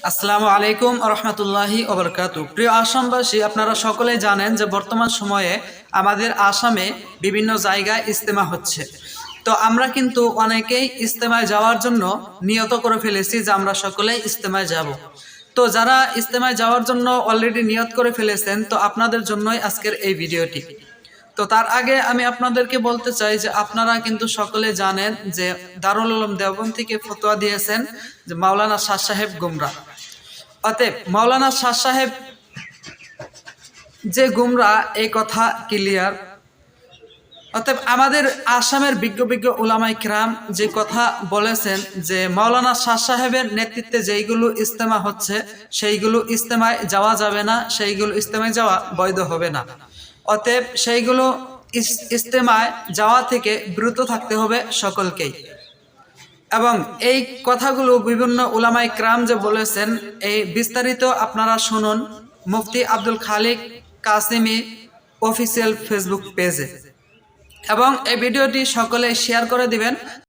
আসসালামু আলাইকুম রহমতুল্লাহি ওবরকাতু। প্রিয় আসামবাসী, আপনারা সকলেই জানেন যে বর্তমান সময়ে আমাদের আসামে বিভিন্ন জায়গায় ইজতেমা হচ্ছে। তো আমরা কিন্তু অনেকেই ইজতেমায় যাওয়ার জন্য নিয়ত করে ফেলেছি যে আমরা সকলেই ইজতেমায় যাব। তো যারা ইজতেমায় যাওয়ার জন্য অলরেডি নিয়ত করে ফেলেছেন, তো আপনাদের জন্যই আজকের এই ভিডিওটি। তো তার আগে আমি আপনাদেরকে বলতে চাই যে আপনারা কিন্তু সকলে জানেন যে দারুল উলুম দেওবন্দ থেকে ফতোয়া দিয়েছেন যে মাওলানা শাহ সাহেব গুমরাহ। অতএব মাওলানা শাহ সাহেব যে গুমরাহ, এই কথা ক্লিয়ার। অতএব আমাদের আসামের বিজ্ঞ বিজ্ঞ উলামায়ে কিরাম যে কথা বলেছেন যে মাওলানা শাহ সাহেবের নেতৃত্বে যেইগুলো ইজতেমা হচ্ছে সেইগুলো ইজতেমায় যাওয়া যাবে না, সেইগুলো ইজতেমায় যাওয়া বৈধ হবে না। অতএব সেইগুলো ইজতেমায় যাওয়া থেকে বিরত থাকতে হবে সকলকেই। এবং এই কথাগুলো বিভিন্ন উলামায়ে কিরাম যে বলেছেন, এই বিস্তারিত আপনারা শুনুন মুফতি আব্দুল খালিক কাসিমি অফিসিয়াল ফেসবুক পেজে, এবং এই ভিডিওটি সকলে শেয়ার করে দিবেন।